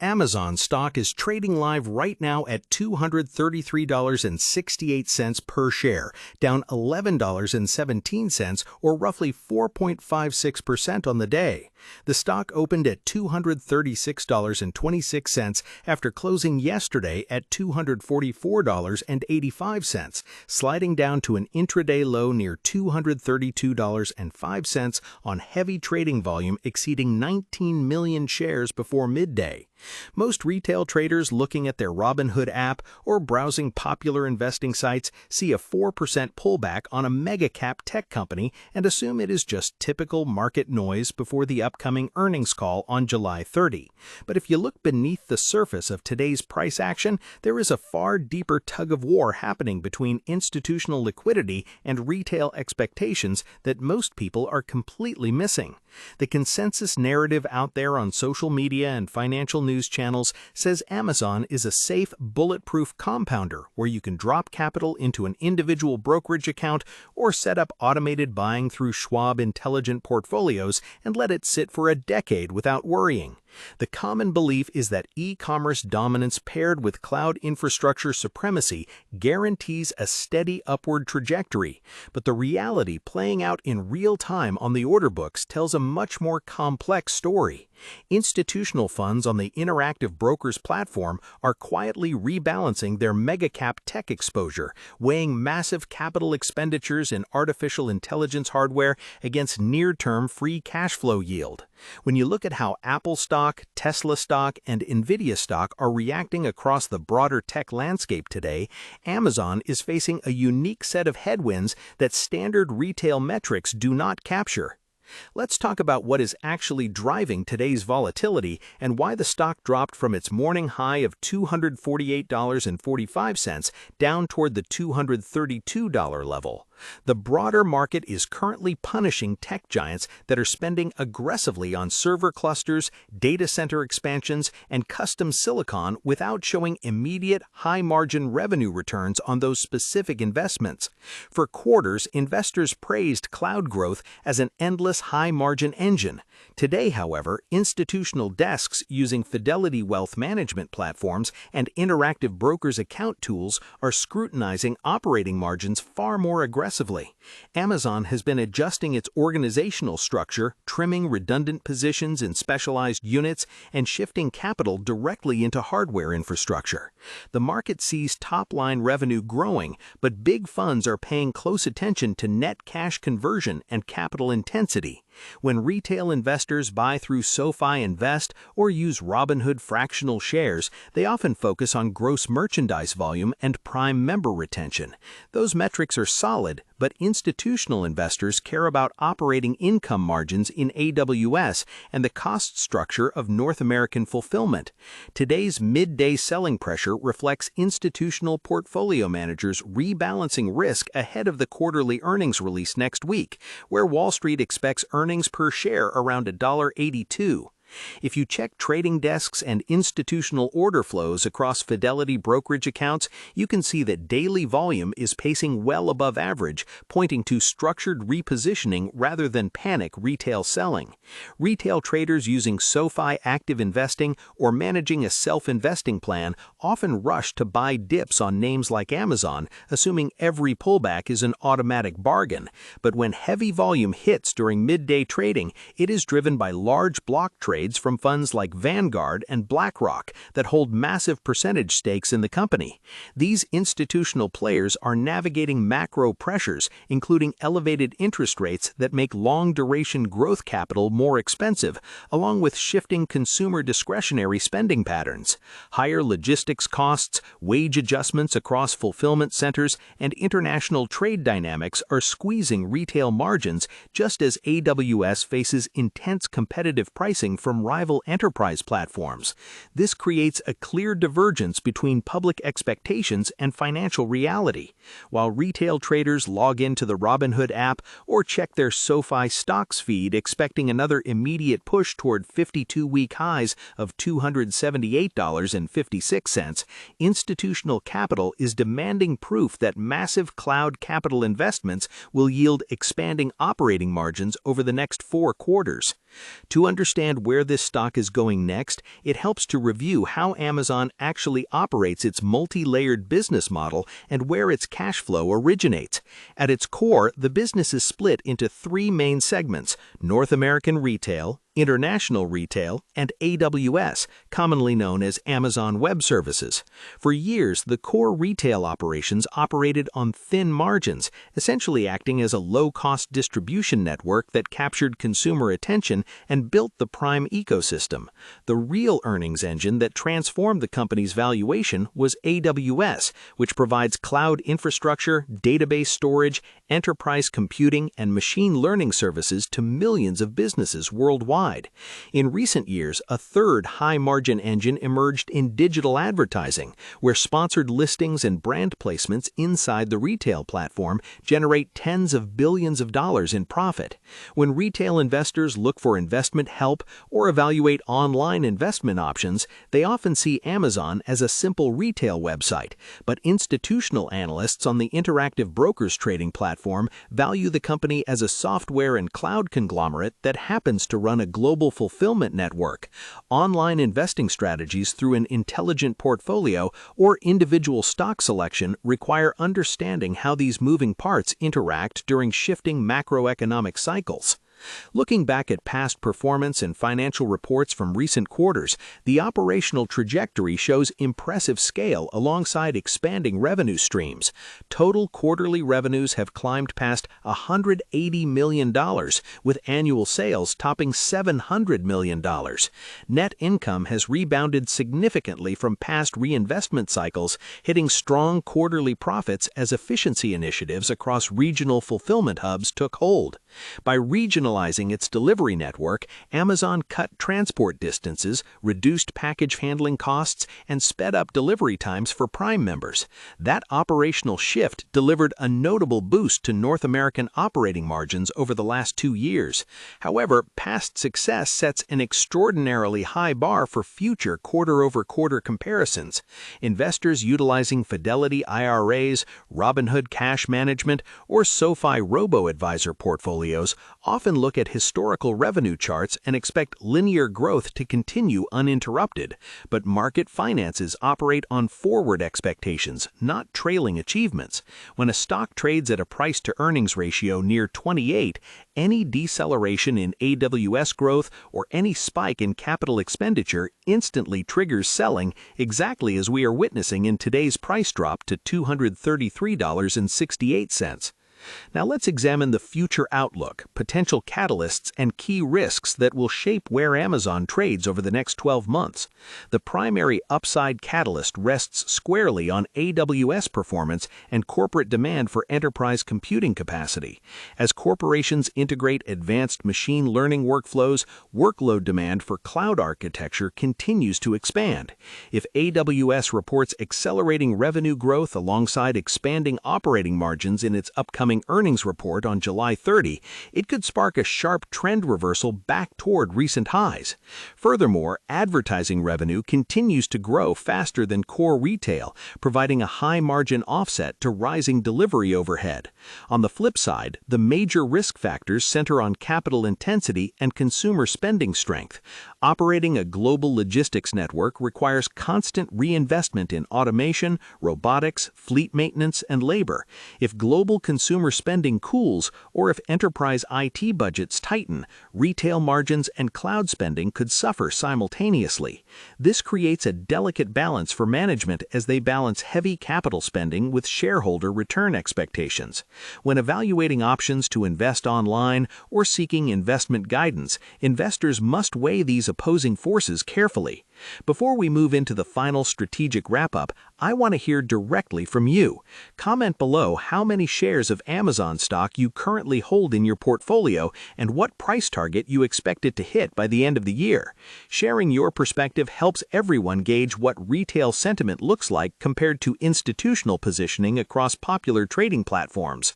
Amazon stock is trading live right now at $233.68 per share, down $11.17 or roughly 4.56% on the day. The stock opened at $236.26 after closing yesterday at $244.85, sliding down to an intraday low near $232.05 on heavy trading volume exceeding 19 million shares before midday. Most retail traders looking at their Robinhood app or browsing popular investing sites see a 4% pullback on a mega-cap tech company and assume it is just typical market noise before the upcoming earnings call on July 30. But if you look beneath the surface of today's price action, there is a far deeper tug-of-war happening between institutional liquidity and retail expectations that most people are completely missing. The consensus narrative out there on social media and financial news channels says Amazon is a safe, bulletproof compounder where you can drop capital into an individual brokerage account or set up automated buying through Schwab Intelligent Portfolios and let it sit for a decade without worrying. The common belief is that e-commerce dominance paired with cloud infrastructure supremacy guarantees a steady upward trajectory, but the reality playing out in real time on the order books tells a much more complex story. Institutional funds on the Interactive Brokers platform are quietly rebalancing their mega-cap tech exposure, weighing massive capital expenditures in artificial intelligence hardware against near-term free cash flow yield. When you look at how Apple stock, Tesla stock, and Nvidia stock are reacting across the broader tech landscape today, Amazon is facing a unique set of headwinds that standard retail metrics do not capture. Let's talk about what is actually driving today's volatility and why the stock dropped from its morning high of $248.45 down toward the $232 level. The broader market is currently punishing tech giants that are spending aggressively on server clusters, data center expansions, and custom silicon without showing immediate high-margin revenue returns on those specific investments. For quarters, investors praised cloud growth as an endless high-margin engine. Today, however, institutional desks using Fidelity Wealth Management platforms and Interactive Brokers account tools are scrutinizing operating margins far more aggressively. Amazon has been adjusting its organizational structure, trimming redundant positions in specialized units, and shifting capital directly into hardware infrastructure. The market sees top-line revenue growing, but big funds are paying close attention to net cash conversion and capital intensity. When retail investors buy through SoFi Invest or use Robinhood fractional shares, they often focus on gross merchandise volume and Prime member retention. Those metrics are solid, but institutional investors care about operating income margins in AWS and the cost structure of North American fulfillment. Today's midday selling pressure reflects institutional portfolio managers rebalancing risk ahead of the quarterly earnings release next week, where Wall Street expects earnings per share around $1.82. If you check trading desks and institutional order flows across Fidelity brokerage accounts, you can see that daily volume is pacing well above average, pointing to structured repositioning rather than panic retail selling. Retail traders using SoFi Active Investing or managing a self-investing plan often rush to buy dips on names like Amazon, assuming every pullback is an automatic bargain. But when heavy volume hits during midday trading, it is driven by large block trades from funds like Vanguard and BlackRock that hold massive percentage stakes in the company. These institutional players are navigating macro pressures, including elevated interest rates that make long-duration growth capital more expensive, along with shifting consumer discretionary spending patterns. Higher logistics costs, wage adjustments across fulfillment centers, and international trade dynamics are squeezing retail margins just as AWS faces intense competitive pricing from rival enterprise platforms. This creates a clear divergence between public expectations and financial reality. While retail traders log into the Robinhood app or check their SoFi stocks feed expecting another immediate push toward 52-week highs of $278.56, institutional capital is demanding proof that massive cloud capital investments will yield expanding operating margins over the next 4 quarters. To understand where this stock is going next, it helps to review how Amazon actually operates its multi-layered business model and where its cash flow originates. At its core, the business is split into three main segments: North American retail, international retail, and AWS, commonly known as Amazon Web Services. For years, the core retail operations operated on thin margins, essentially acting as a low-cost distribution network that captured consumer attention and built the Prime ecosystem. The real earnings engine that transformed the company's valuation was AWS, which provides cloud infrastructure, database storage, enterprise computing, and machine learning services to millions of businesses worldwide. In recent years, a third high-margin engine emerged in digital advertising, where sponsored listings and brand placements inside the retail platform generate tens of billions of dollars in profit. When retail investors look for investment help or evaluate online investment options, they often see Amazon as a simple retail website, but institutional analysts on the Interactive Brokers trading platform value the company as a software and cloud conglomerate that happens to run a global fulfillment network. Online investing strategies through an intelligent portfolio or individual stock selection require understanding how these moving parts interact during shifting macroeconomic cycles. Looking back at past performance and financial reports from recent quarters, the operational trajectory shows impressive scale alongside expanding revenue streams. Total quarterly revenues have climbed past $180 million, with annual sales topping $700 million. Net income has rebounded significantly from past reinvestment cycles, hitting strong quarterly profits as efficiency initiatives across regional fulfillment hubs took hold. By regionalizing its delivery network, Amazon cut transport distances, reduced package handling costs, and sped up delivery times for Prime members. That operational shift delivered a notable boost to North American operating margins over the last 2 years. However, past success sets an extraordinarily high bar for future quarter-over-quarter comparisons. Investors utilizing Fidelity IRAs, Robinhood Cash Management, or SoFi Robo-Advisor portfolios often look at historical revenue charts and expect linear growth to continue uninterrupted, but market finances operate on forward expectations, not trailing achievements. When a stock trades at a price-to-earnings ratio near 28, any deceleration in AWS growth or any spike in capital expenditure instantly triggers selling, exactly as we are witnessing in today's price drop to $233.68. Now let's examine the future outlook, potential catalysts, and key risks that will shape where Amazon trades over the next 12 months. The primary upside catalyst rests squarely on AWS performance and corporate demand for enterprise computing capacity. As corporations integrate advanced machine learning workflows, workload demand for cloud architecture continues to expand. If AWS reports accelerating revenue growth alongside expanding operating margins in its upcoming earnings report on July 30, it could spark a sharp trend reversal back toward recent highs. Furthermore, advertising revenue continues to grow faster than core retail, providing a high-margin offset to rising delivery overhead. On the flip side, the major risk factors center on capital intensity and consumer spending strength. Operating a global logistics network requires constant reinvestment in automation, robotics, fleet maintenance, and labor. If global consumer spending cools, or if enterprise IT budgets tighten, retail margins and cloud spending could suffer simultaneously. This creates a delicate balance for management as they balance heavy capital spending with shareholder return expectations. When evaluating options to invest online or seeking investment guidance, investors must weigh these opposing forces carefully. Before we move into the final strategic wrap-up, I want to hear directly from you. Comment below how many shares of Amazon stock you currently hold in your portfolio and what price target you expect it to hit by the end of the year. Sharing your perspective helps everyone gauge what retail sentiment looks like compared to institutional positioning across popular trading platforms.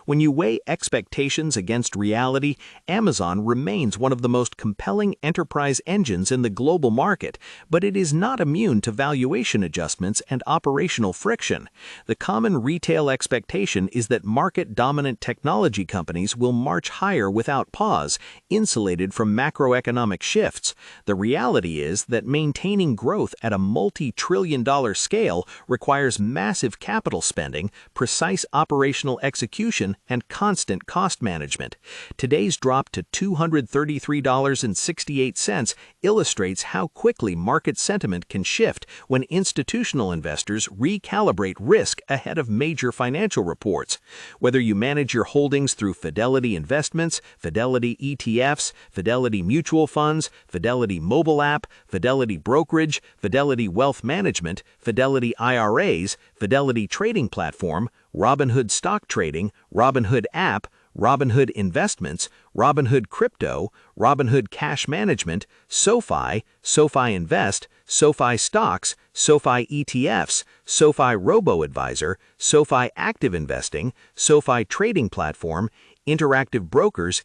When you weigh expectations against reality, Amazon remains one of the most compelling enterprise engines in the global market, but it is not immune to valuation adjustments and operational friction. The common retail expectation is that market-dominant technology companies will march higher without pause, insulated from macroeconomic shifts. The reality is that maintaining growth at a multi-trillion-dollar scale requires massive capital spending, precise operational execution, and constant cost management. Today's drop to $233.68 illustrates how quickly market sentiment can shift when institutional investors recalibrate risk ahead of major financial reports. Whether you manage your holdings through Fidelity Investments, Fidelity ETFs, Fidelity Mutual Funds, Fidelity Mobile App, Fidelity Brokerage, Fidelity Wealth Management, Fidelity IRAs, Fidelity Trading Platform, Robinhood Stock Trading, Robinhood App, Robinhood Investments, Robinhood Crypto, Robinhood Cash Management, SoFi, SoFi Invest, SoFi Stocks, SoFi ETFs, SoFi Robo-Advisor, SoFi Active Investing, SoFi Trading Platform, Interactive Brokers